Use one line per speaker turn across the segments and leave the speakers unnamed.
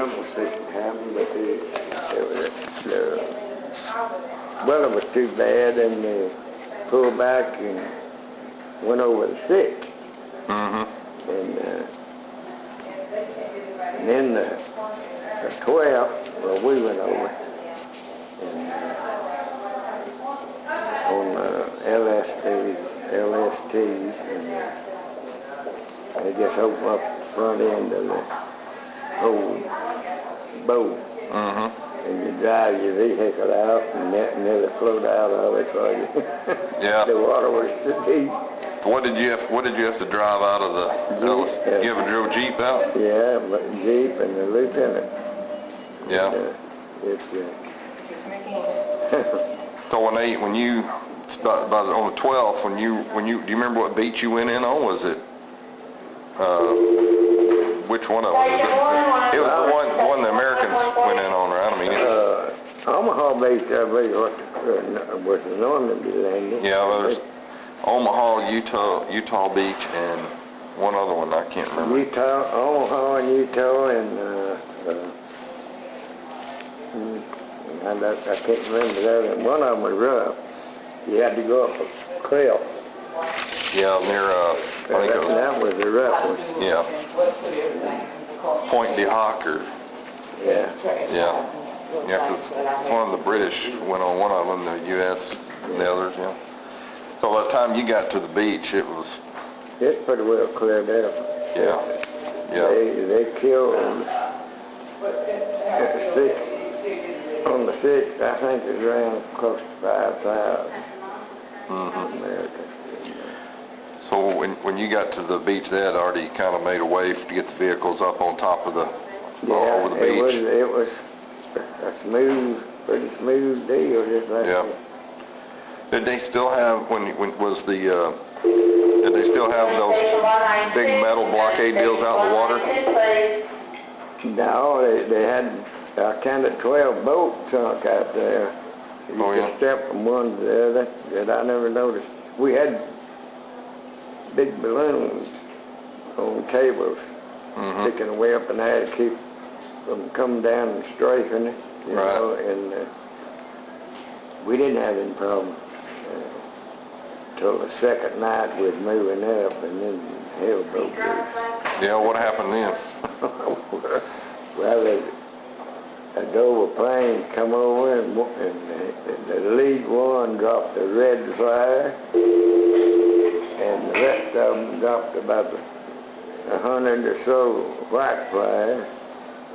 something was fixing to happen, but the weather was too bad, and they pulled back and went over the 6th. And then the 12th, well, we went over. And on LSTs, and they just opened up the front end of the whole boat. And you drive your vehicle out, and nearly float out of it for you.
Yeah.
The water was too deep.
What did you have to drive out of the Jeep? You ever drove Jeep out?
Yeah, but Jeep and the Lieutenant.
Yeah. So on the 12th, do you remember what beach you went in on? Was it which one of them? It was the one the Americans went in on, right? I mean,
Omaha Beach, I believe, was the Normandy landing.
Yeah, well, there's Omaha, Utah Beach, and one other one I can't remember.
Omaha and Utah, and I can't remember that. And one of them was rough. You had to go up a cliff.
Yeah, near
that was the rough one.
Yeah. Point de Hoc, or
yeah,
because one of the British went on one of them, the U.S. and the others, yeah. So by the time you got to the beach,
it's pretty well cleared up.
Yeah.
They killed on the 6th, I think it was around close to 5,000 Americans.
So when you got to the beach, they had already kind of made a way to get the vehicles up on top of over the beach.
It was a pretty smooth deal, just like that.
Did they still have did they still have those big metal blockade deals out in the water?
No, they had kind of 12 boats sunk out there. You could step from one to the other that I never noticed. We had big balloons on cables sticking away up in there to keep them coming down and strafing it, you know, and we didn't have any problem till the second night we was moving up, and then hell broke loose.
Yeah, what happened then?
Well, a Dover plane come over, and the lead one dropped a red flag, and the rest of them dropped about 100 or so white flags,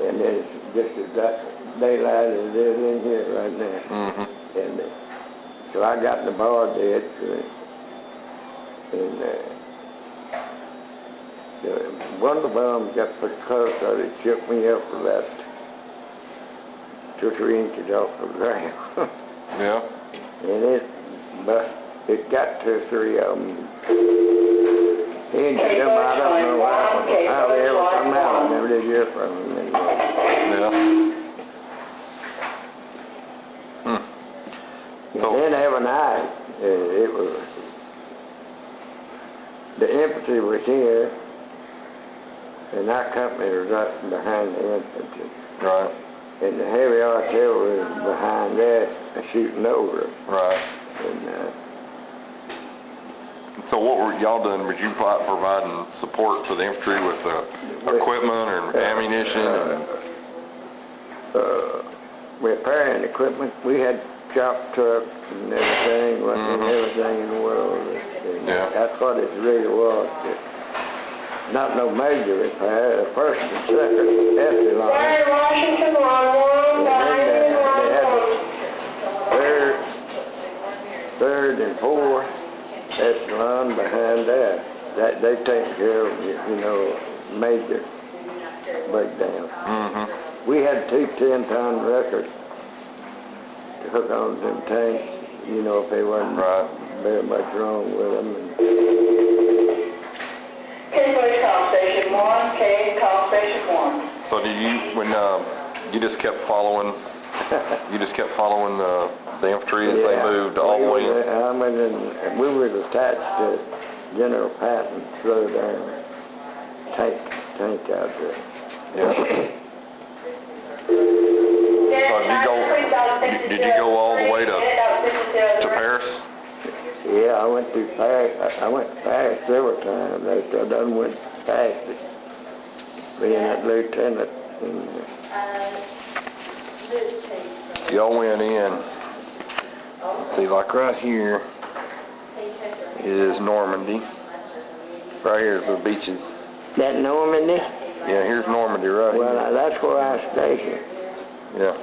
and it's just as daylight as it is in here right now. And so I got in the bar dead, and one of the bombs got pretty close, so it shook me up about 2 or 3 inches off the ground.
Yeah.
And it got 2 or 3 of them. Injured them, I don't know how they ever come out. I never did hear from them anymore.
So
then every night, it was, the infantry was here, and our company was right behind the infantry.
Right.
And the heavy artillery was behind us, shooting over us.
Right.
And
so what were y'all doing? Was you providing support to the infantry with equipment or ammunition?
Repairing equipment. We had chop trucks and everything, everything in the world. And that's what it really was. Not no major repair. The first and second echelon.
Washington,
They had the third and fourth echelon behind that. They take care of, you know, major breakdown. We had 2 10-ton records to hook on them tanks, you know, if they wasn't very much wrong with them.
Kingsway Call Station 1, K, Call Station 1.
So did you, when you just kept following, the infantry as they moved all the way in?
And we were attached to General Patton's Road Army tank out there.
Did you go all the way to Paris?
Yeah, I went to Paris. I went to Paris several times. I done went past it. Being that lieutenant.
So y'all went in. See, like right here is Normandy. Right here is the beaches.
That Normandy?
Yeah, here's Normandy right here.
Well, that's where I was stationed.
Yeah.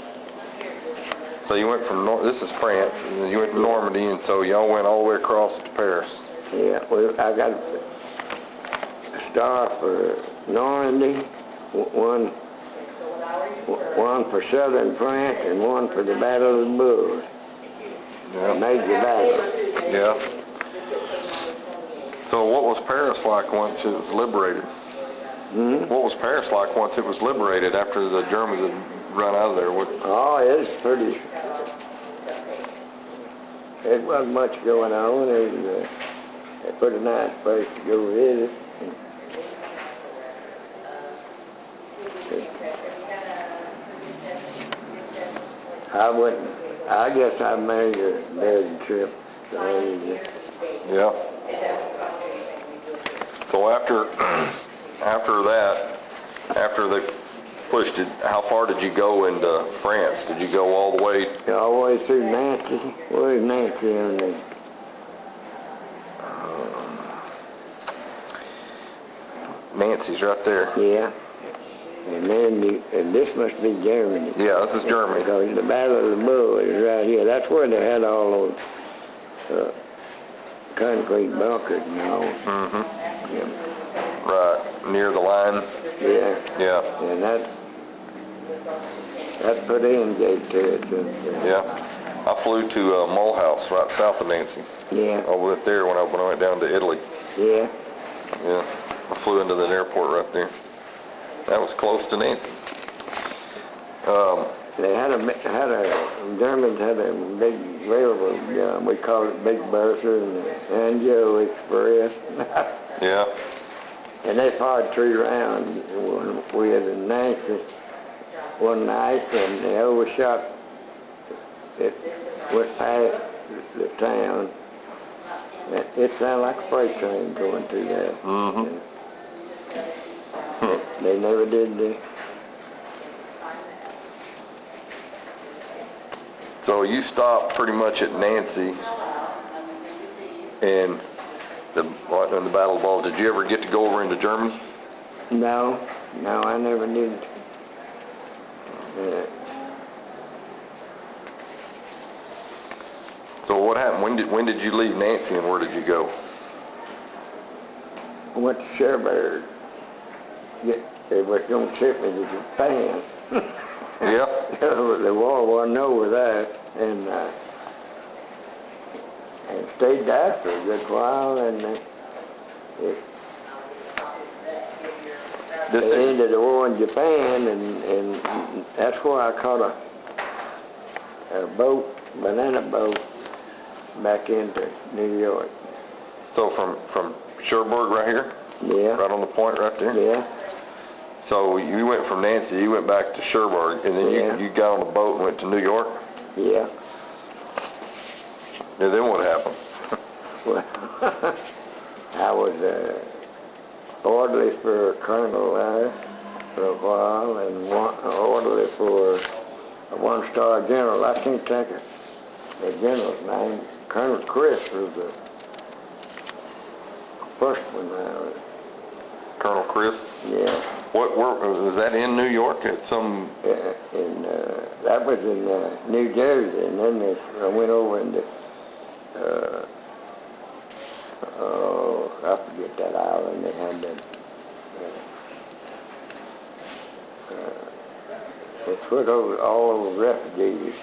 So you went from, this is France, and then you went to Normandy, and so y'all went all the way across to Paris.
Yeah, well, I got a star for Normandy, one for southern France, and one for the Battle of the Bulge.
Yeah.
Major battle.
Yeah. So what was Paris like once it was liberated?
Hmm?
What was Paris like once it was liberated after the Germans had run out of there?
Oh, it's pretty. It wasn't much going on. It was a pretty nice place to go visit. I guess I made a trip.
Yeah. So after they pushed it, how far did you go into France? Did you go all the way?
All the way through Nancy. Where's Nancy on there?
Nancy's right there.
Yeah. And then and this must be Germany.
Yeah, this is Germany.
Because the Battle of the Bulge is right here. That's where they had all those concrete bunkers and all.
Mm-hmm.
Yeah.
Right, near the line.
Yeah.
Yeah.
And that put in gate to it.
Yeah. I flew to Mulhouse, right south of Nancy.
Yeah.
I went there when I went down to Italy.
Yeah.
Yeah. I flew into the airport right there. That was close to Nancy.
They Germans had a big railroad, we called it Big Bertha and the Anjo Express.
Yeah.
And they fired 3 rounds when we had in Nancy one night, and they overshot. It went past the town. It sounded like a freight train going through there.
Mm-hmm.
They never did the.
So you stopped pretty much at Nancy, and in the Battle of the Bulge. Did you ever get to go over into Germany?
No, I never did.
So what happened? When did you leave Nancy, and where did you go?
I went to Cherbourg. They was going to ship me to Japan.
Yeah.
The war wasn't over there, and stayed there for a good while, and they ended the war in Japan, and that's where I caught a banana boat, back into New York.
So from Cherbourg right here?
Yeah.
Right on the point right there?
Yeah.
So you went from Nancy, you went back to Cherbourg, and then you got on a boat and went to New York?
Yeah.
Yeah, then what happened?
Well, I was orderly for a colonel there for a while, and orderly for a 1-star general. I can't think of the general's name. Colonel Chris was the first one there.
Colonel Chris?
Yeah.
Where was that in New York at some?
That was in New Jersey, and then I went over into I forget that island. They had that. They put all over refugees.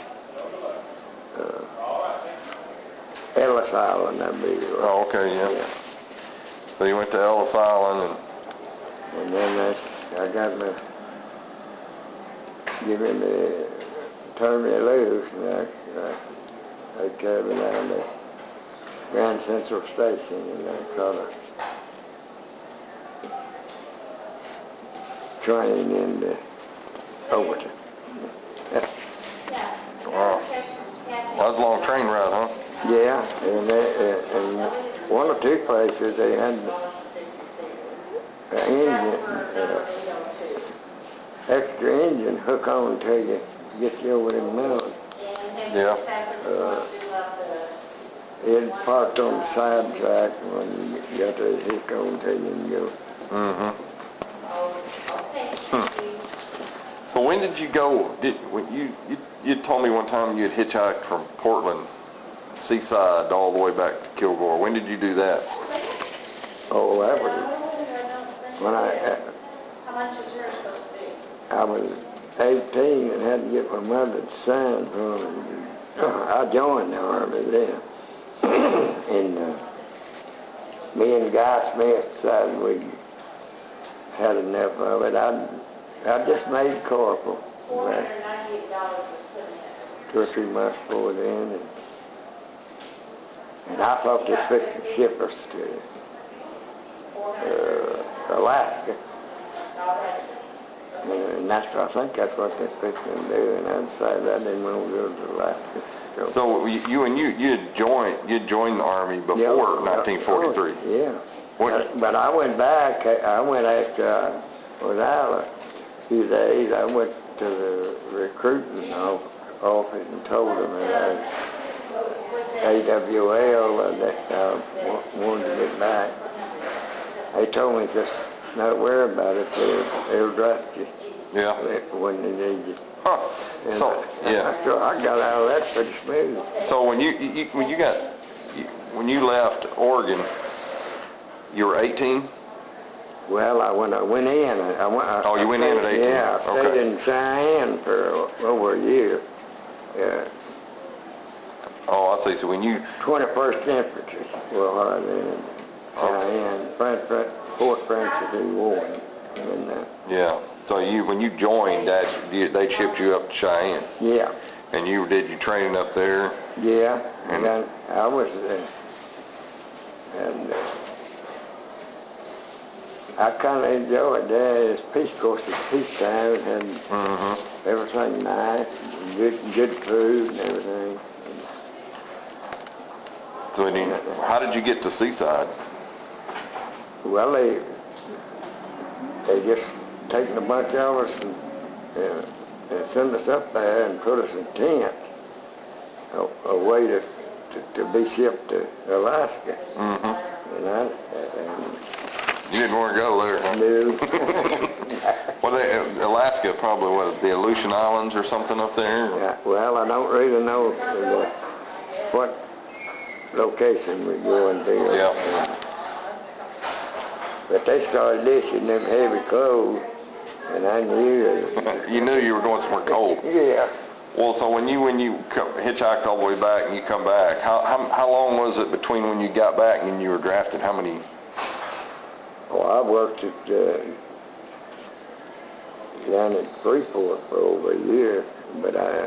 Ellis Island, I believe.
Oh, okay, yeah. So you went to Ellis Island,
and then I got given the turn me loose, and they carried me down to Grand Central Station, and I caught a train into Overton.
Wow. That was a long train ride, huh?
Yeah, and one or two places they had an engine, extra engine hook on to you to get you over the mountain.
Yeah.
It parked on the side track when you got the hook on to you and go.
Mm-hmm. So when did you go? You told me one time you had hitchhiked from Portland, Seaside, all the way back to Kilgore. When did you do that?
Oh, that was when I was 18 and had to get my mother to sign for it. I joined the Army then. And me and Guy Smith decided we had enough of it. I just made corporal. $498 2 or 3 months before then, and I thought they fixed to ship us to Alaska. And I think that's what they're fixing to do, and I decided I didn't want to go to Alaska.
So you had joined the Army before 1943.
Yeah. But I went back. I went after I was out a few days. I went to the recruiting office and told them that AWL that I wanted to get back. They told me just not worry about it. They'll draft you.
Yeah.
When they need you.
Huh. So yeah.
So I got out of that pretty smooth.
So when you left Oregon, you were 18?
Well, when I went in, you
went in at 18.
Yeah, I stayed
Okay.
in Cheyenne for over a year. Yeah.
Oh, I see. So when you
21st Infantry were hard in Cheyenne, Fort Francis E. Warren.
yeah. So when you joined, they shipped you up to Cheyenne.
Yeah.
And you did your training up there.
Yeah. And then I was I kind of enjoyed that. It's peace, of course, it's peacetime, and everything nice, good food and everything.
So how did you get to Seaside?
Well, they just taken a bunch of us and sent us up there and put us in tents, a way to be shipped to Alaska. And
you didn't want to go there, huh?
No.
Well, Alaska, probably, the Aleutian Islands or something up there?
Yeah, well, I don't really know what location we're going to.
Yeah.
But they started issuing them heavy clothes, and I knew.
You knew you were going somewhere cold.
Yeah.
Well, so when you hitchhiked all the way back and you come back, how long was it between when you got back and you were drafted? How many?
Oh, I worked down at Freeport for over a year, but I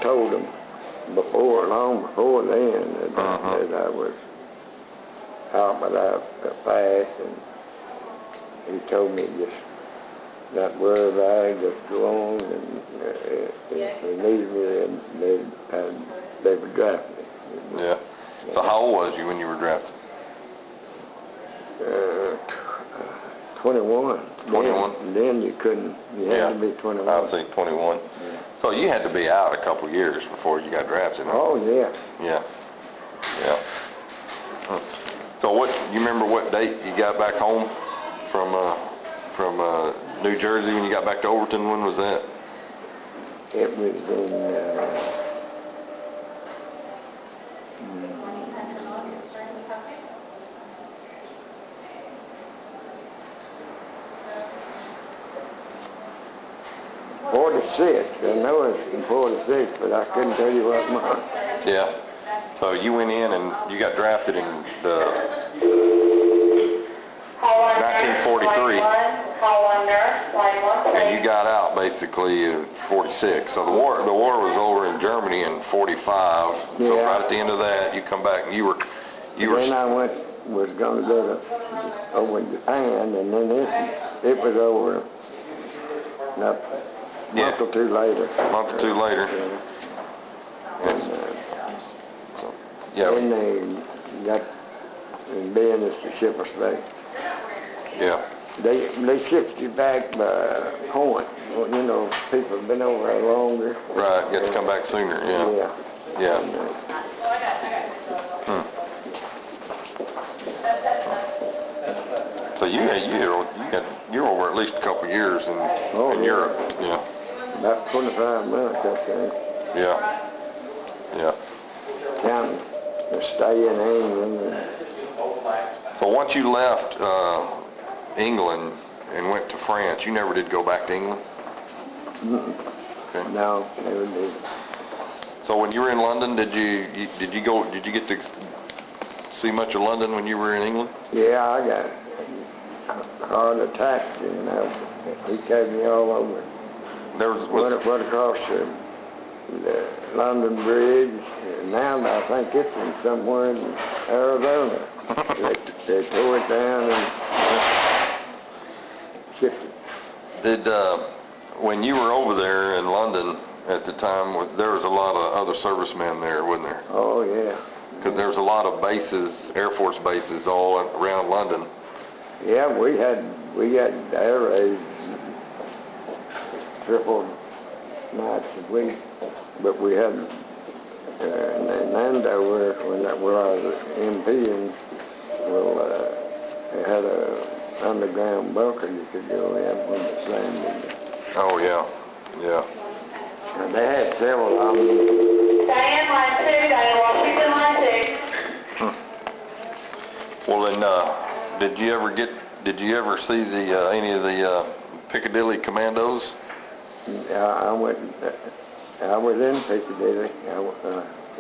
told them long before then that I was out, but I fast, and he told me just not worry about it, just go on, and if they needed me, they would draft me.
Yeah. So how old was you when you were drafted?
21.
21?
Then you couldn't, you had to be 21.
I would say 21. Yeah. So you had to be out a couple of years before you got drafted, huh?
Oh, yeah.
Yeah. Yeah. So you remember what date you got back home from New Jersey when you got back to Overton? When was that?
It was in 46. I know it's in 46, but I couldn't tell you what month.
Yeah. So you went in and you got drafted in the 1943. And you got out basically in 46. So the war was over in Germany in 45. So right at the end of that, you come back and you were.
Then I was going to go over in Japan, and then it was over.
Yeah.
month or two later.
Month or two later.
And,
So, yeah,
then they got in business to ship us back.
yeah,
They shipped you back by point. Well, you know, people have been over there longer.
right, got to come back sooner, yeah,
Yeah.
yeah. Hmm. So you were over at least a couple of years in
Oh, yeah.
Europe, yeah,
About 25 months, I think.
yeah, yeah.
Counting to stay in England.
So once you left England and went to France, you never did go back to England? Okay.
No, never did.
So when you were in London, did you get to see much of London when you were in England?
Yeah, I got a heart attack, and he carried me all over.
There
Went across the London Bridge, and now I think it's in somewhere in Arizona. They tore it down and shipped it.
When you were over there in London at the time, there was a lot of other servicemen there, wasn't there?
Oh, yeah.
Because there was a lot of bases, Air Force bases all around London.
Yeah, we had air raids triple nights a week, but we had in Andover, when I was MP, and they had a underground bunker you could go in when the plane did.
Oh yeah, yeah.
And they had several of them.
Diane, line 2, Diane Washington, line 2.
Well then, did you ever see any of the Piccadilly Commandos?
I was in Piccadilly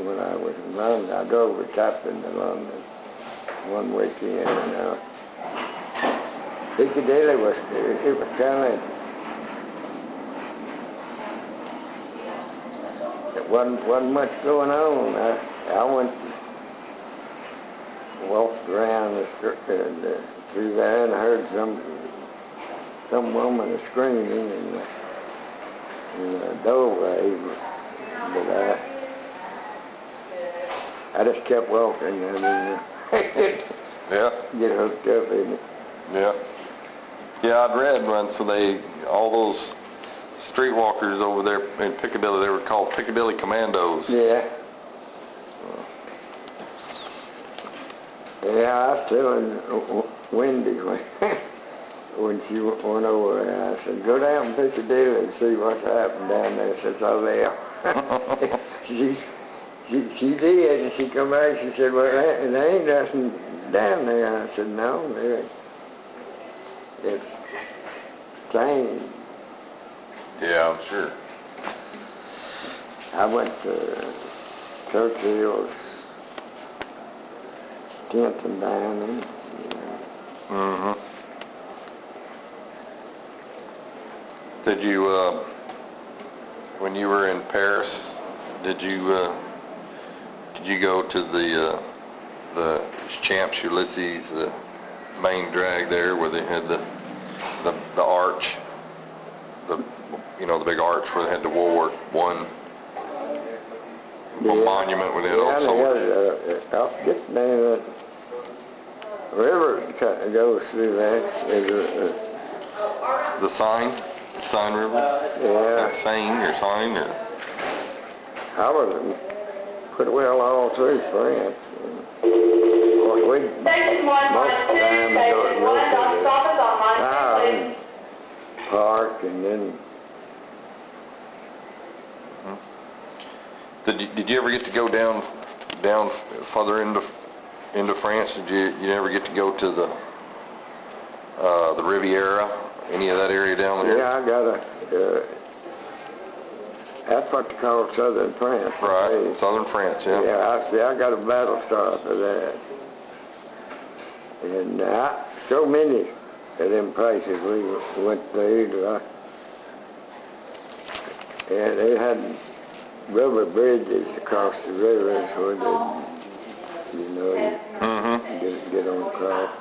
when I was in London. I drove with Captain to London one weekend, and Piccadilly was kind of, it wasn't much going on. I walked around through there and I heard some woman screaming in the doorway, but I just kept walking. I mean,
Yeah.
get hooked up in it.
Yeah. Yeah, I'd read once, so all those streetwalkers over there in Piccadilly, they were called Piccadilly Commandos.
Yeah. Yeah, I was telling Wendy when she went over there, I said, go down Piccadilly and see what's happening down there since I left. She did, and she come back, she said, well, there ain't nothing down there. I said, no, it's changed.
Yeah, I'm sure.
I went to Churchill's Kenton Dining.
Mm-hmm. Did you, when you were in Paris, did you go to the Champs-Élysées, the main drag there, where they had the arch, the big arch where they had the World War I monument where they had all the soldiers?
I'll get down that river that goes through that.
The Seine River?
Yeah.
Seine or Seine or?
I was pretty well all through France. Of course, we
Station 1, line 2, Station 1, doctor's office on line 2, please.
Park, and then
Did you ever get to go down further into France? Did you never get to go to the Riviera, any of that area down there?
yeah, I got that's what they call southern France.
Right, southern France, yeah.
Yeah, I got a battle star for that. And so many of them places we went through, and they had rubber bridges across the rivers where they, get on across.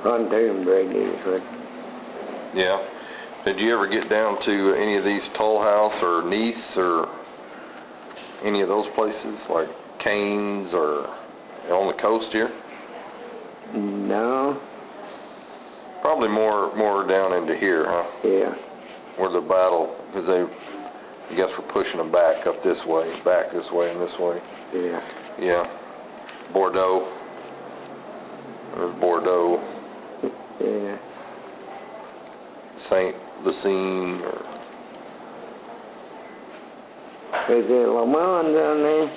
Pontoon bridges.
Yeah. Did you ever get down to any of these Toll House or Nice or any of those places, like Canes or on the coast here?
No.
Probably more down into here, huh?
Yeah.
Where the battle, because they, I guess we're pushing them back up this way, back this way and this way.
Yeah.
Yeah. Bordeaux. There's Bordeaux.
Yeah.
Saint Lucine. Or
Is there Le Mans down there?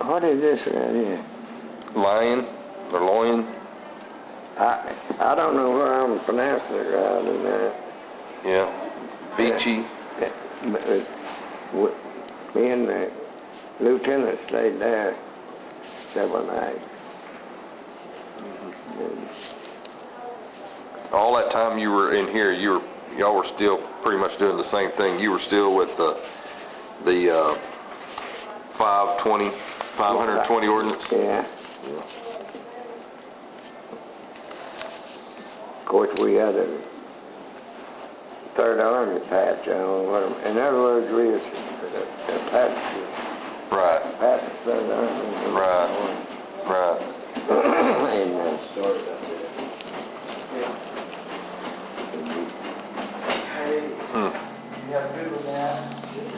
What is this right here?
Lion or Loin.
I don't know where I'm pronouncing it right in there.
Yeah. Beachy.
Me and the lieutenant stayed there several nights.
All that time you were in here, y'all were still pretty much doing the same thing. You were still with the 520 ordinance.
Yeah. Of course, we had a Third Army patch on. In other words, we was a patch.
Right.
Patch Third Army.
Right. Right.
And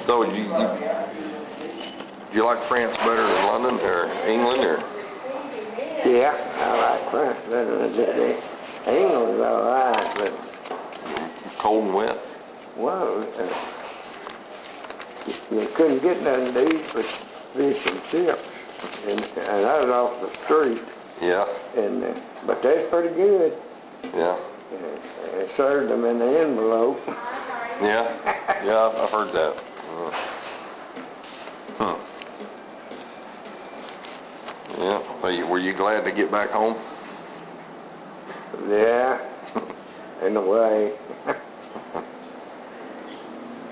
So you like France better than London or England or?
yeah, I like France better than England's all right, but
Cold and wet.
well, you couldn't get nothing to eat but fish and chips, and that was off the street.
Yeah.
And but that's pretty good.
Yeah.
They served them in the envelope.
Yeah. Yeah, I've heard that. Yeah. So were you glad to get back home?
Yeah, in a way.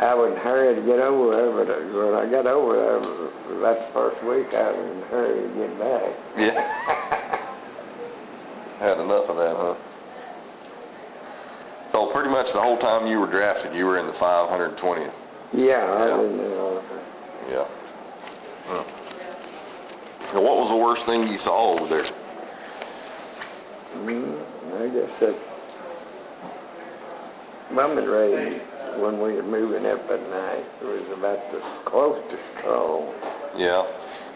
I was in a hurry to get over there, but when I got over there, that first week, I was in a hurry to get back.
Yeah. Had enough of that, huh? So pretty much the whole time you were drafted, you were in the 520th.
Yeah, I was in there all the time.
Yeah. Now, what was the worst thing you saw over there?
I guess that bombing raid when we were moving up at night was about the closest call.
Yeah.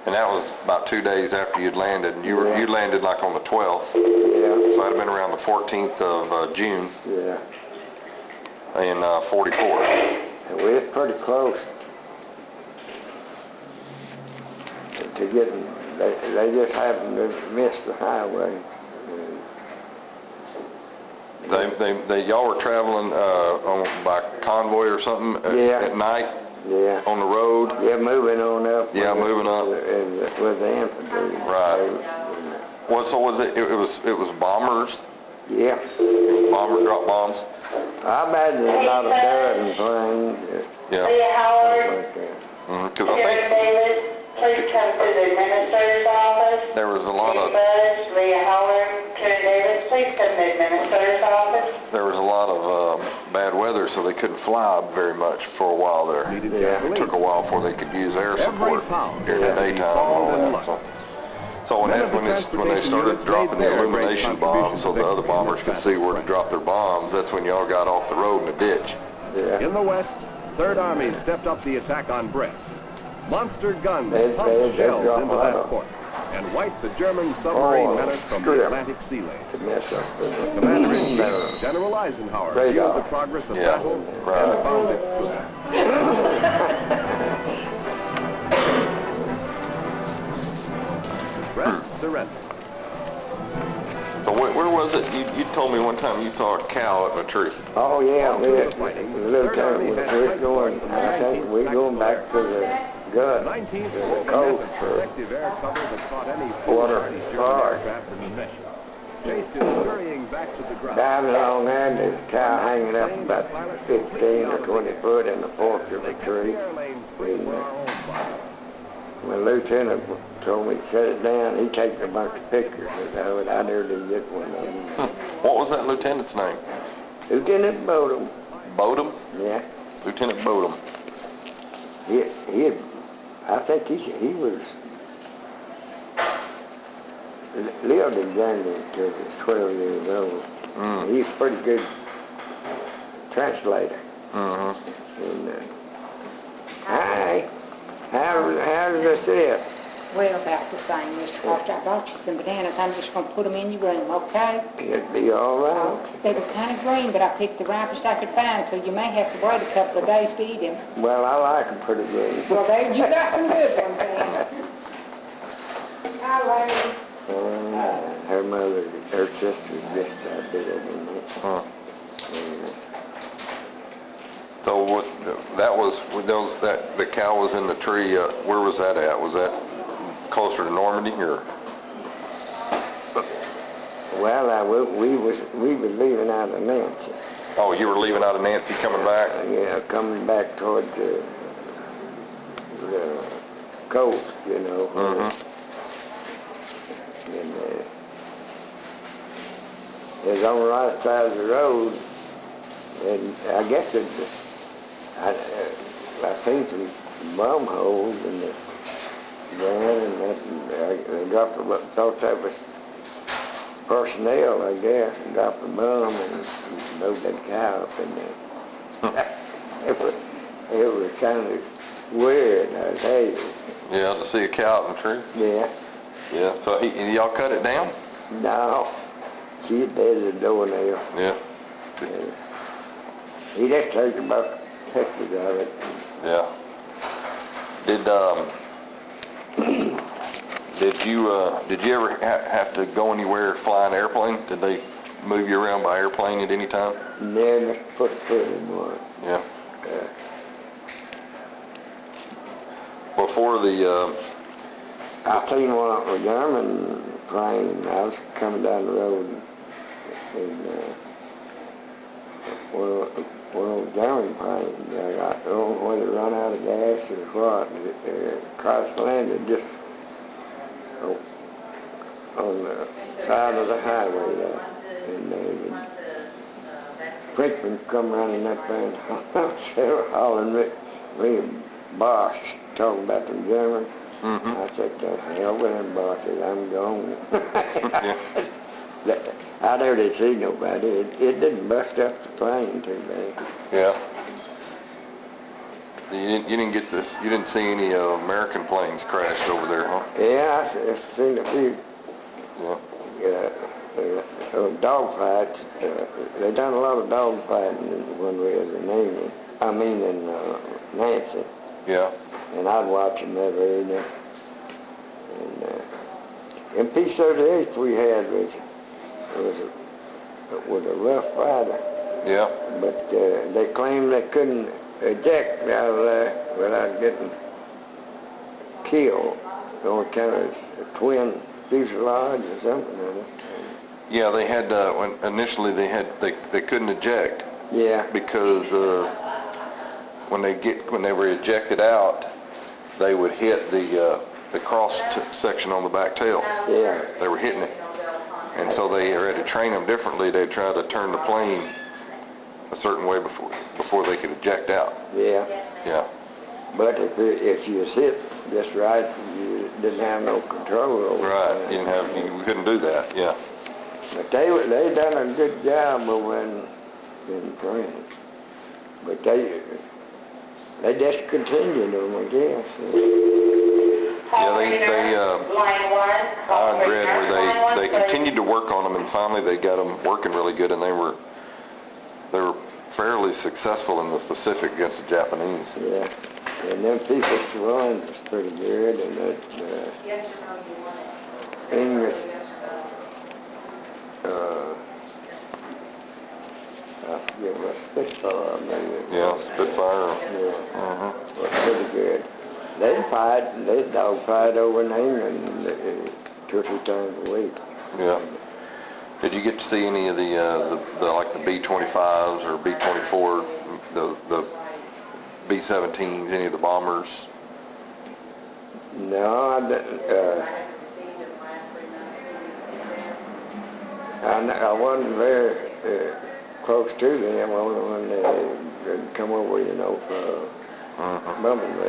And that was about 2 days after you'd landed. And you landed like on the 12th.
Yeah.
So that'd have been around the 14th of June.
Yeah.
In 44.
And we was pretty close to getting. They just happened to miss the highway.
Y'all were traveling by convoy or something at night?
Yeah.
On the road?
Yeah, moving on up.
Yeah, moving up.
With the infantry.
Right. Well, so was it was bombers?
Yeah.
Bomber drop bombs?
I imagine about a dozen planes.
Yeah.
Leah Howard.
Like that.
Because I think
Sheriff David, please come to the administrator's office.
there was a lot
Chief
of
Buzz, Leah Howard, Sheriff David, please come to the administrator's office.
bad weather, so they couldn't fly very much for a while there.
Yeah.
It took a while before they could use air support during the daytime and all that. So when they started dropping the illumination bombs so the other bombers could see where to drop their bombs, that's when y'all got off the road in a ditch.
Yeah.
In the west, Third Army stepped up the attack on Brest. Monster guns
They
pumped shells
dropped
into
a lot
that
of-
port and wiped the German submarine menace from the
screw 'em.
Atlantic Sea lane.
To mess up with it.
Commander-in-Chief General Eisenhower
Radar.
viewed the progress of
Yeah,
battle
right.
and found it good. Brest surrendered.
So where was it? You told me one time you saw a cow up in a tree.
Oh yeah,
All through the fighting,
the little
Third Army
town
had
we're going. I think we're going back to the gut,
19th
to the
was
coast
the
for
effective air cover that caught any
Water
foolhardy German
fire.
aircraft in the mission. Chased it scurrying back to the ground.
diving along there, and there's a cow hanging up about 15 or 20 foot in the fork of a
They kept
tree.
the air lanes free for our own flight.
My lieutenant told me to set it down. He taken a bunch of pictures of it. I never did get one of them.
What was that lieutenant's name?
Lieutenant Bodum.
Bodum?
Yeah.
Lieutenant Bodum.
I think he was lived in Germany until he was 12 years old.
Mm.
He's a pretty good translator.
Mm-hmm.
And hi, how does this sit?
Well, about the same, Mr. Foster. I bought you some bananas. I'm just going to put them in your room, okay?
It'd be all right.
They were kind of green, but I picked the ripest I could find, so you may have to wait a couple of days to eat them.
Well, I like them pretty good.
Well, there you got some good ones, then. Hi, Larry.
Her mother, her sister, just a bit of them.
Huh. So what? That was the cow was in the tree. Where was that at? Was that closer to Normandy or?
Well, we was leaving out of Nancy.
Oh, you were leaving out of Nancy, coming back.
Yeah, coming back toward the coast, you know.
Mm-hmm.
And it was on the right side of the road, and I guess I seen some bum holes in the ground, and they dropped thought that was personnel, I guess, and dropped a bum and loaded that cow up in there. It was kind of weird, I tell you.
Yeah, to see a cow in the tree.
Yeah.
Yeah. So y'all cut it down?
No, she did the doornail.
Yeah.
He just took about pictures of it.
Yeah. Did you ever have to go anywhere flying airplane? Did they move you around by airplane at any time?
Never put foot in one.
Yeah. Before the
I seen one of a German plane. I was coming down the road, and one of the German planes. I don't know whether it run out of gas or what. It crash landed just on the side of the highway there, and the Frenchman come running up there and hollering me and Bosch talking about them Germans.
Mm-hmm.
I said, to hell with them bosses, I'm gone.
Yeah.
I never did see nobody. It didn't bust up the plane too bad.
Yeah. You didn't get this. You didn't see any American planes crashed over there, huh?
Yeah, I seen a few dog fights. They done a lot of dog fighting when we was in England. I mean in Nancy.
Yeah.
And I'd watch them every evening. And P-38 we had was a rough fighter.
Yeah.
But they claimed they couldn't eject out of there without getting killed. On kind of a twin fuselage or something.
Yeah, they had when initially they couldn't eject.
Yeah.
Because when they were ejected out, they would hit the cross section on the back tail.
Yeah.
They were hitting it, and so they had to train them differently. They'd try to turn the plane a certain way before they could eject out.
Yeah.
Yeah.
But if you was hit just right, you didn't have no control over it.
Right. You couldn't do that. Yeah.
But they done a good job over in France. But they just continued them, I guess.
Yeah, I read where they continued to work on them, and finally they got them working really good, and they were fairly successful in the Pacific against the Japanese.
Yeah, and them people surrounded was pretty good, and that English, I forget what Spitfire, maybe.
Yeah, Spitfire.
Yeah, was pretty good. They'd dog fight over in England 2 or 3 times a week.
Yeah. Did you get to see any of the like the B-25s or B-24, the B-17s, any of the bombers?
No, I didn't, I wasn't very, close to them, only when they'd come over, you know, for bumping me.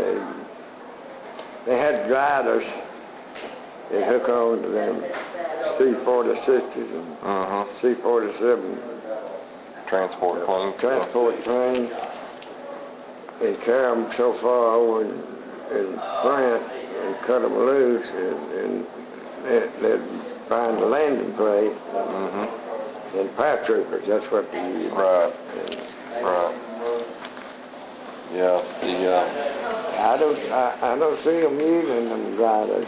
They had gliders that hook on to them C-46s and C-47
Transport planes.
transport trains. They carry them so far over in front and cut them loose, and they'd find the landing plate and paratroopers. That's what they use.
Right. Right. Yeah.
I don't see them using them gliders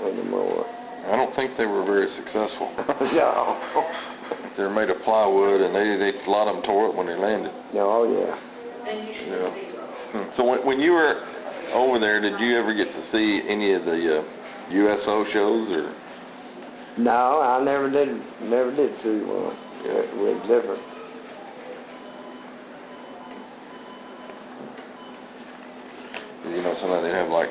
anymore.
I don't think they were very successful.
No.
They're made of plywood, and they a lot of them tore up when they landed.
No, yeah.
Yeah. So when you were over there, did you ever get to see any of the USO shows, or?
No, I never did see one. It was different.
You know, sometimes they have like,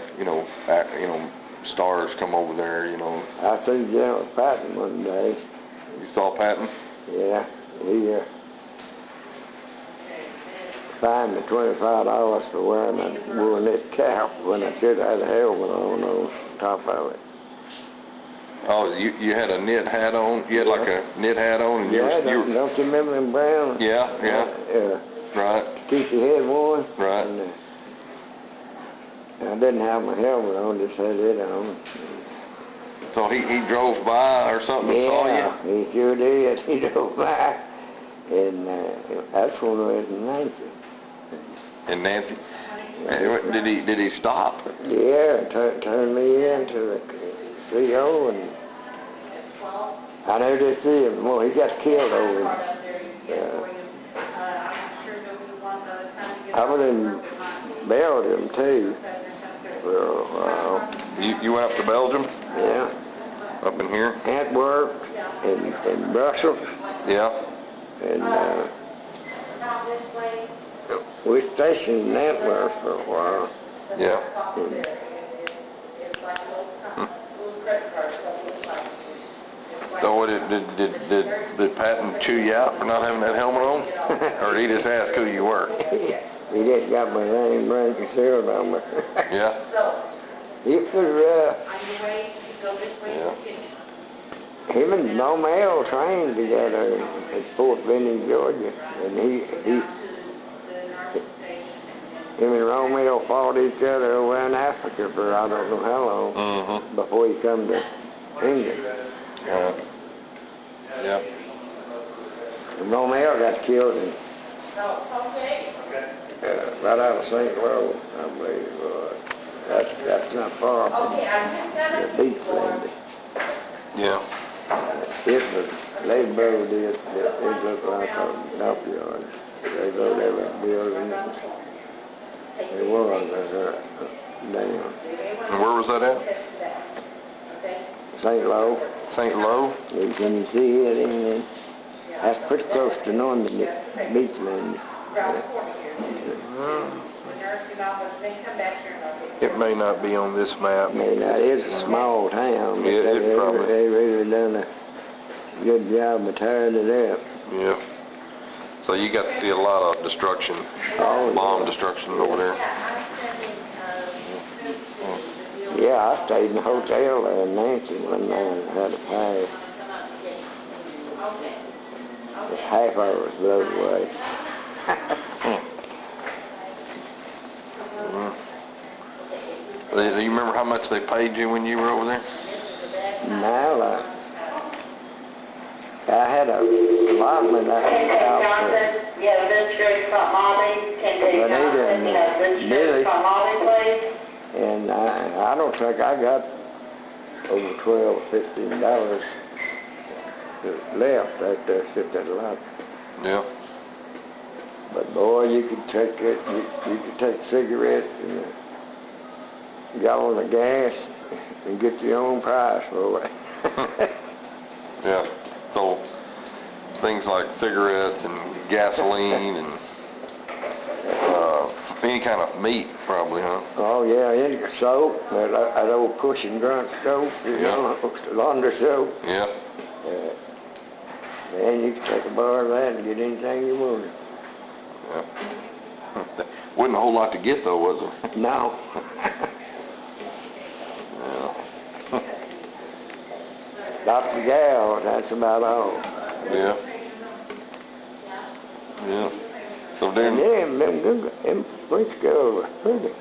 stars come over there, you know.
I seen General Patton one day.
You saw Patton?
Yeah, he fined me $25 for wearing a wool-knit cap when I should have had a helmet on top of it.
Oh, you had a knit hat on? You had like a knit hat on? And
Yeah,
you were,
don't you remember them brown?
Yeah. Right.
To keep your head warm.
Right.
And, I didn't have my helmet on, just had it on.
So he drove by or something and saw you?
Yeah, he sure did. He drove by. And that's when I was in Nancy.
And Nancy? Did he stop?
Yeah, turned me in to the CO, and I never did see him more. He got killed over him. I was in Belgium too for a while.
You went up to Belgium?
Yeah.
Up in here?
Antwerp and Brussels.
Yeah.
And we stationed in Antwerp for a while.
Yeah. So what did Patton chew you out for not having that helmet on? Or did he just ask who you were?
He just got my name brand concealed on me.
Yeah?
He was rough.
Yeah.
Him and Romeo trained together at Fort Benning, Georgia. And him and Romeo fought each other over in Africa for I don't know how long before he come to England.
Yeah.
And Romeo got killed in, right out of St. Louis, I believe it was. That's not far from the beach landing.
Yeah.
It was, they built it looked like a dump yard. They built every building. It was down.
And where was that at?
St. Louis.
St. Louis?
You can see it in there. That's pretty close to Normandy beach landing.
It may not be on this map.
It's a small town, but they really done a good job of tearing it up.
Yeah. So you got to see a lot of destruction, bomb destruction over there.
Yeah, I stayed in a hotel there in Nancy one night and had a pass. Half of it was blown away.
Do you remember how much they paid you when you were over there?
Now, I had a allotment out there. And I don't think I got over $12, $15 left right there, sit that lot.
Yeah.
But boy, you could take it. You could take cigarettes and a gallon of gas and get your own price for it.
Yeah. So things like cigarettes and gasoline and Any kind of meat, probably, huh?
Oh, yeah, any soap, that old push and grunt soap, you know, laundry soap.
Yeah.
Man, you can take a bar of that and get anything you wanted.
Yeah. Wasn't a whole lot to get, though, was there?
No.
Yeah.
Lots of gals, that's about all.
Yeah. Yeah. So
And
then,
them French girls were pretty.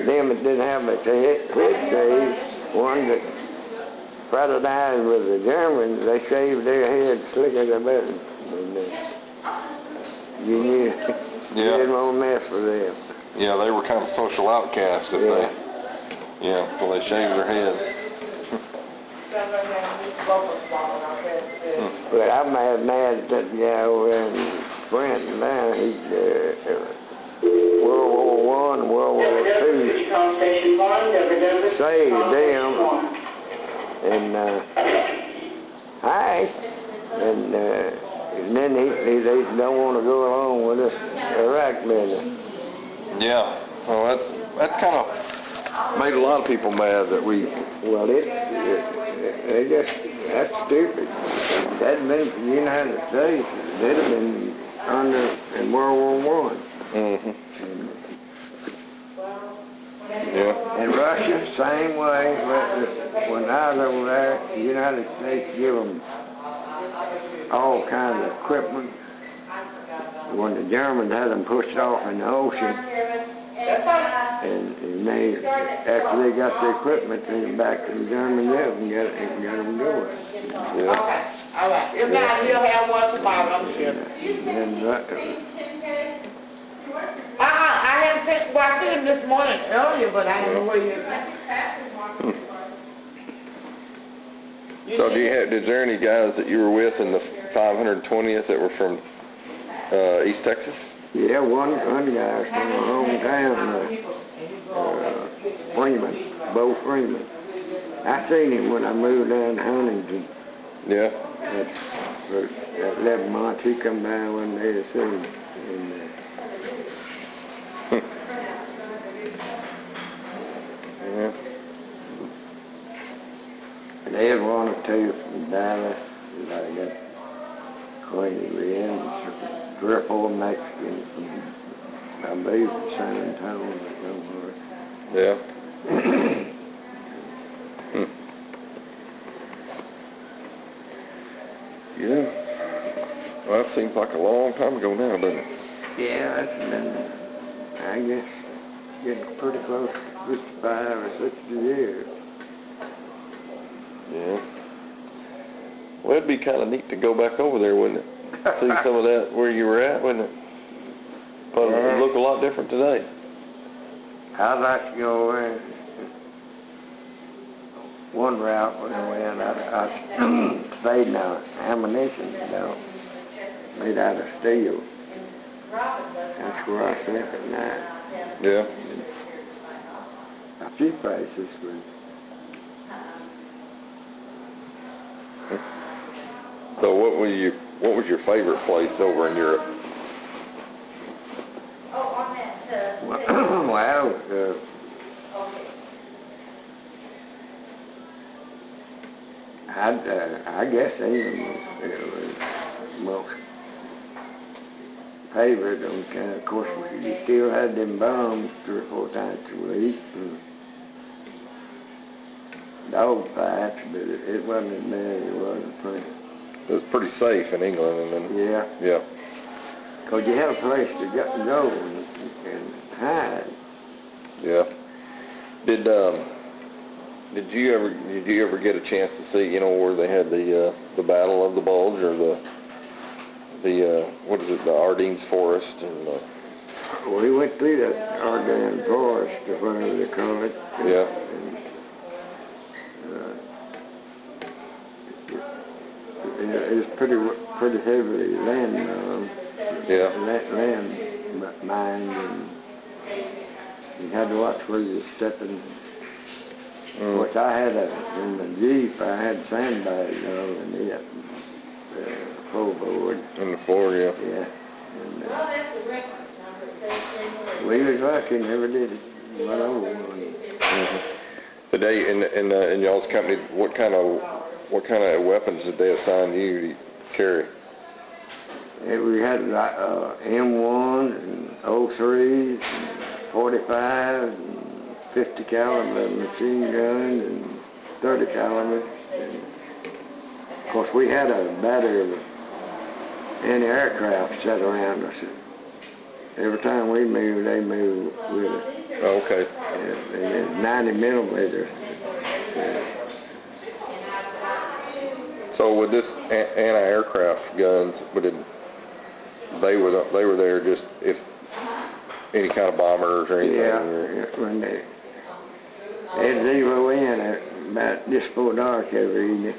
Them that didn't have much head shave, one that fraternized with the Germans, they shaved their heads slick as a button. And you knew you didn't want to mess with them.
yeah, they were kind of social outcasts if they, so they shaved their heads.
But I'm mad at that guy over in Brent now. He World War I, World War II saved them. And and then they don't want to go along with this Iraq business.
Yeah. Well, that's kind of made a lot of people mad that we.
Well, that's stupid. If it hadn't been for the United States, they'd have been in World War I.
Mm-hmm. Yeah.
And Russia, same way. When I was over there, the United States gave them all kinds of equipment. When the Germans had them pushed off in the ocean, and they, after they got the equipment, they went back to the German mill and got them going.
Yeah.
Okay, all right. If not, you'll have one tomorrow, I'm sure. I haven't seen, well, I seen him this morning earlier, but I don't know where you're at.
So is there any guys that you were with in the 520th that were from East Texas?
Yeah, one guy from my hometown, Freeman, Bo Freeman. I seen him when I moved down to Huntington.
Yeah.
That 11 months, he come down one day to see me.
Yeah.
And they had one or two from Dallas that I got acquainted with, and 3 or 4 Mexicans from, I believe, from San Antonio that come over.
Yeah. Yeah. Well, that seems like a long time ago now, doesn't it?
Yeah, that's been, I guess, getting pretty close to 55 or 60 years.
Yeah. Well, it'd be kind of neat to go back over there, wouldn't it? See some of that where you were at, wouldn't it? But it would look a lot different today.
I'd like to go in one route when I went. I stayed in an ammunition belt made out of steel. That's where I slept at night.
Yeah.
A few places were.
So what was your favorite place over in Europe?
Well, I guess England was most favorite. And of course, you still had them bombs 3 or 4 times a week. And dog fights, but it wasn't as bad as it was in France.
It was pretty safe in England, and then.
Yeah.
Yeah.
Because you had a place to go and hide.
Yeah. Did you ever get a chance to see, where they had the Battle of the Bulge, or the what is it, the Ardennes Forest, and
We went through that Ardennes Forest, or whatever they call it.
Yeah.
And it was pretty heavily land mined, and you had to watch where you were stepping. Of course, I had in the Jeep, I had sandbags on in it, floorboard.
on the floor, yeah.
Yeah. And,
Well, that's the reference number, it says 3
we was lucky, never did it. Went over one.
Today, in y'all's company, what kind of weapons did they assign you to carry?
We had like M1 and 03s and 45 and 50 caliber machine guns and 30 caliber. And of course, we had a battery of anti-aircraft set around us. Every time we moved, they moved with us.
Oh, okay.
And it's 90 millimeters.
So with this anti-aircraft guns, they were there just if any kind of bombers or anything?
Yeah, when they'd zero in at about just before dark every evening.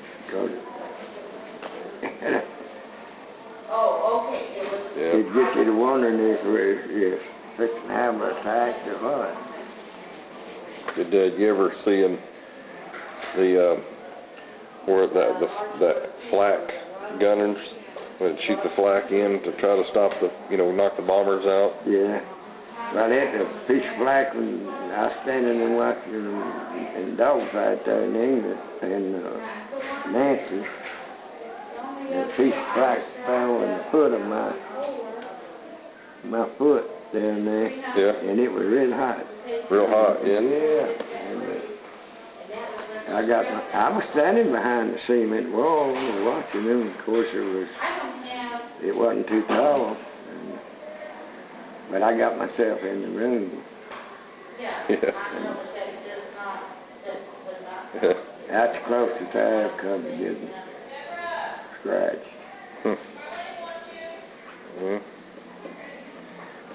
Oh, okay, it was...
Yeah.
It'd get you to wondering if we're fixing to have an attack or what.
Did you ever see where the flak gunners would shoot the flak in to try to stop knock the bombers out?
Yeah. Right at the piece of flak when I was standing and watching them in dogfight there in England and Nancy. The piece of flak fell in the foot of my foot down there.
Yeah.
And it was real hot.
Real hot, yeah.
Yeah. And I was standing behind the cement wall and watching them. Of course, it wasn't too tall. But I got myself in the room.
Yeah.
That's the closest I have come to getting scratched.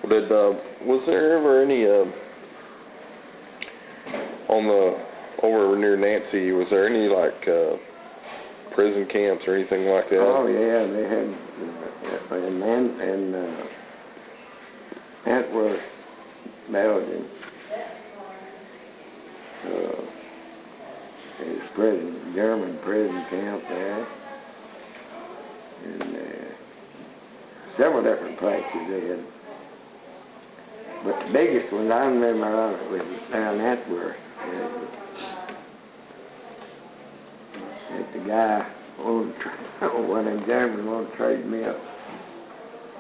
Well, was there ever any over near Nancy? Was there any prison camps or anything like that?
Oh yeah, they had in Antwerp, Belgium. There's German prison camp there, and several different places they had. But the biggest one I remember was down Antwerp. The guy one of them Germans wanted to trade me a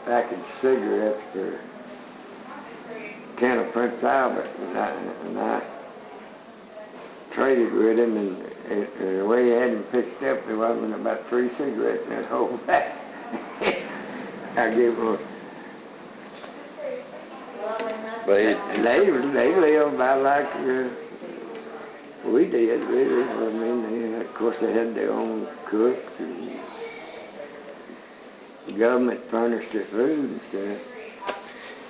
package of cigarettes for a can of Prince Albert, and I traded with him, and the way he had him picked up, there wasn't about 3 cigarettes in that whole pack. I gave him They lived about like we did, really. I mean, of course, they had their own cooks, and the government furnished their food and stuff.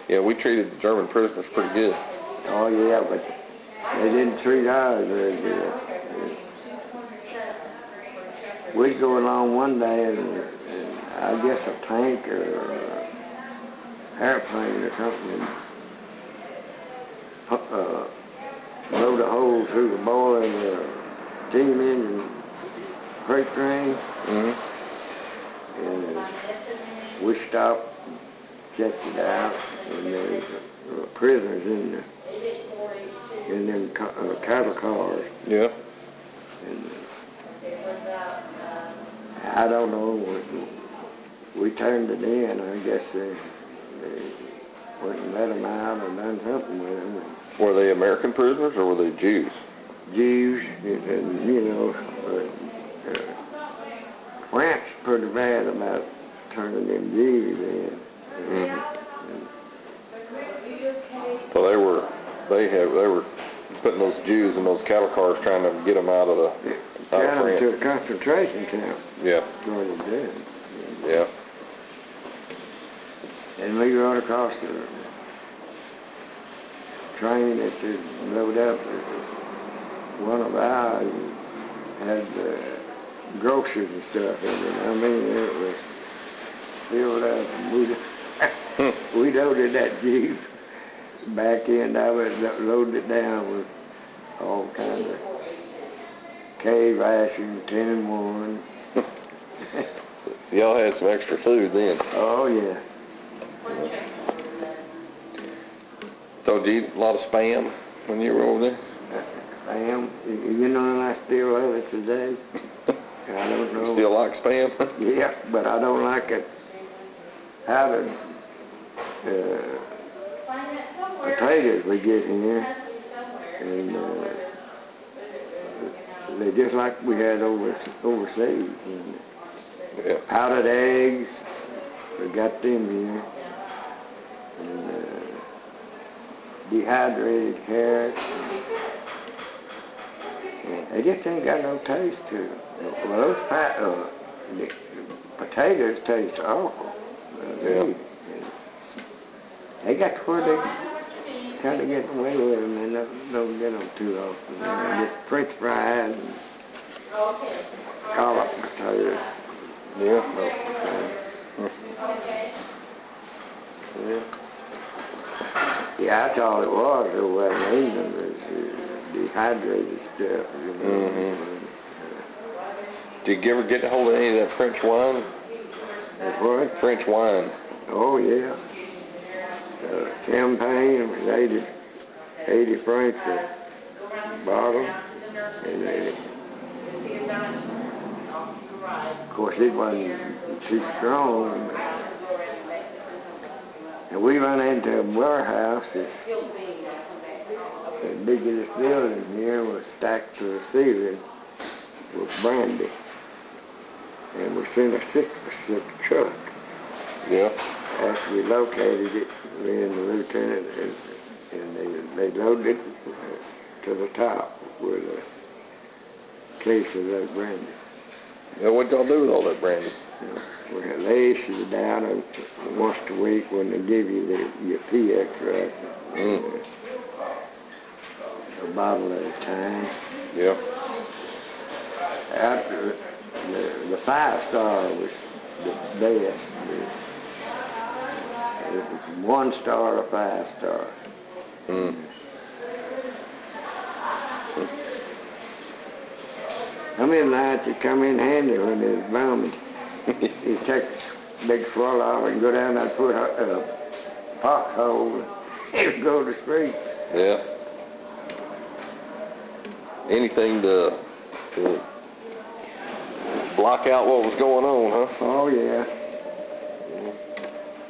Yeah, we treated the German prisoners pretty good.
Oh, yeah, but they didn't treat ours very good. We'd go along one day, and I guess a tank or an airplane or something, blowed a hole through the boiler in the steam engine freight train. And we stopped, checked it out, and there was prisoners in them cattle cars.
Yeah.
And I don't know, we turned it in. I guess they wouldn't let them out or done something with them.
Were they American prisoners or were they Jews?
Jews, and France's pretty bad about turning them Jews in.
So they were putting those Jews in those cattle cars, trying to get them out of France.
To a concentration camp.
Yeah.
Going to do.
Yeah.
And we rode across the train that they load up. One of ours had groceries and stuff in it. I mean, it was filled up, and we loaded that Jeep. Back end of it, loaded it down with all kinds of cave ration, 10 and 1.
Y'all had some extra food then.
Oh yeah.
So do you eat a lot of spam when you were over there?
I am. You know, and I still love it today. I don't know.
You still like spam?
Yeah, but I don't like it. How the potatoes we get here, and they're just like we had overseas. And
Yeah.
powdered eggs, we got them here, and dehydrated carrots. They just ain't got no taste to them. Well, those the potatoes taste awful.
Yeah.
They got to where they kind of get away with them and don't get them too often. They get French fries and scallop potatoes.
Yeah.
Yeah, that's all it was over in England, was dehydrated stuff, you know.
Mm-hmm. Did you ever get a hold of any of that French wine?
That's what?
French wine.
Oh, yeah. Champagne was 80 francs a bottle. And of course, it wasn't too strong. And we run into a warehouse. The biggest building here was stacked to the ceiling with brandy. And we sent a 6x6 truck.
Yeah.
After we located it, me and the lieutenant, and they loaded it to the top with a case of that brandy.
Yeah, what'd y'all do with all that brandy?
Well, they issued it out once a week when they give you your pee extract. A bottle at a time.
Yeah.
After the 5-star was the best. It was 1-star or 5-star. How many nights it come in handy when there's bombing? You take a big swallow off and go down that foot pothole and it'll go to sleep.
Yeah. Anything to block out what was going on, huh?
Oh, yeah.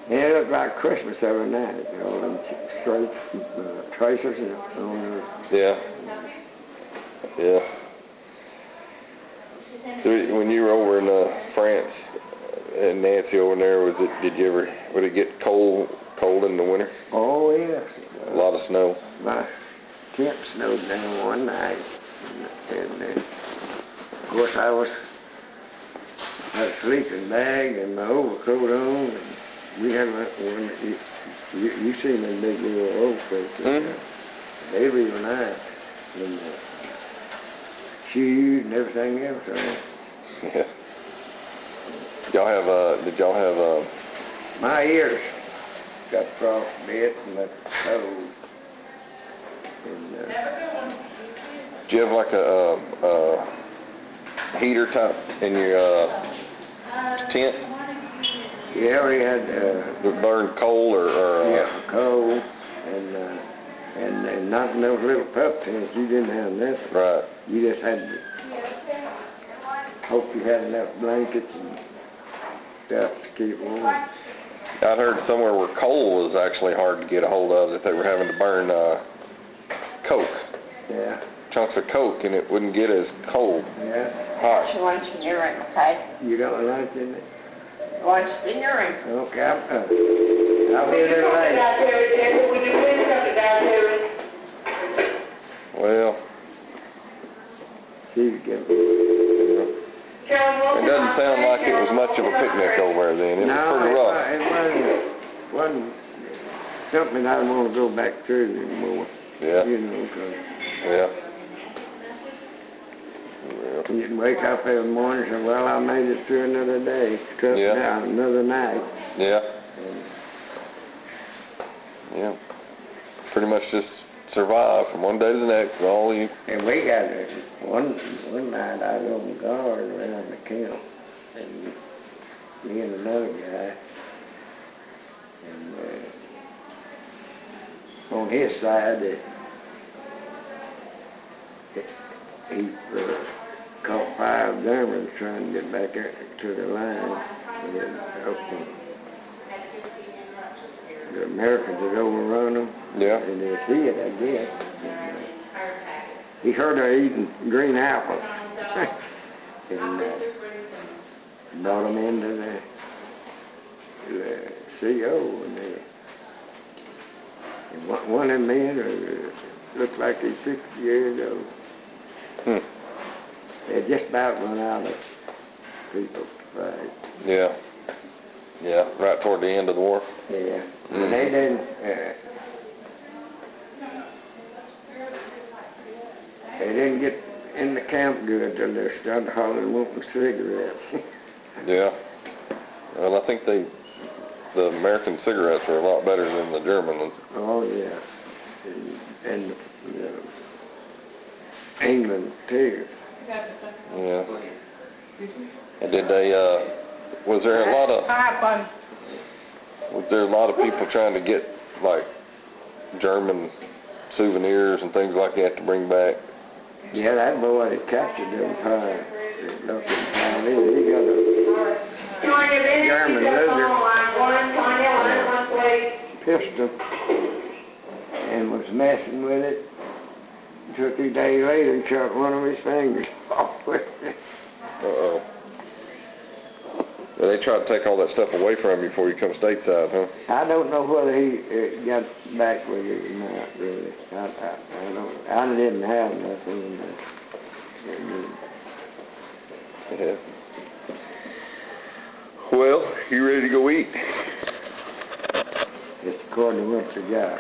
Yeah, it looked like Christmas every night. All them straight tracers on the...
Yeah. Yeah. So when you were over in France and Nancy over there, would it get cold in the winter?
Oh, yes.
A lot of snow.
My tent snowed down one night. And of course I had a sleeping bag and my overcoat on. And we had one, you seen them big little overcoats. They were real nice. And shoes and everything else on.
Yeah. Did y'all have
my ears got frostbite and my toes. And
did you have like a heater type in your tent?
yeah, we had
That burned coal or
coal and not in those little pup tents. You didn't have nothing.
Right.
You just had to hope you had enough blankets and stuff to keep warm.
I'd heard somewhere where coal was actually hard to get a hold of, that they were having to burn coke.
Yeah.
Chunks of coke, and it wouldn't get as cold.
Yeah.
Hot.
Your lunch in your room, okay?
You got lunch in it?
Lunch in your room.
Okay, I'll be there later.
Well,
She's getting...
it doesn't sound like it was much of a picnic over there then. It was pretty rough.
It wasn't something I want to go back through anymore.
Yeah.
You know, 'cause
Yeah.
you'd wake up every morning and say, well, I made it through another day. Took
Yeah.
down another night.
Yeah. Yeah. Pretty much just survive from one day to the next. All you.
And we got one night I was on guard around the camp, and me and another guy, and on his side, he caught 5 Germans trying to get back to the line. The Americans had overrun them.
Yeah.
And they see it, I guess. He heard her eating green apples. And brought them into the CO. And one of them men looked like he's 60 years old. They just about run out of people to fight.
Yeah. Yeah, right toward the end of the war.
Yeah. And they didn't, get in the camp good till they started hollering wanting cigarettes.
Yeah. Well, I think the American cigarettes were a lot better than the German ones.
Oh, yeah. And England, too.
Yeah. Did they, was there a lot of people trying to get, like, German souvenirs and things like that to bring back?
Yeah, that boy that captured them pirates, he got a German pistol and was messing with it. 2 or 3 days later, he chopped one of his fingers off with it.
Uh-oh. Well, they tried to take all that stuff away from you before you come stateside, huh?
I don't know whether he got back with it or not, really. I didn't have nothing.
Yeah. Well, you ready to go eat?
It's according to what you got.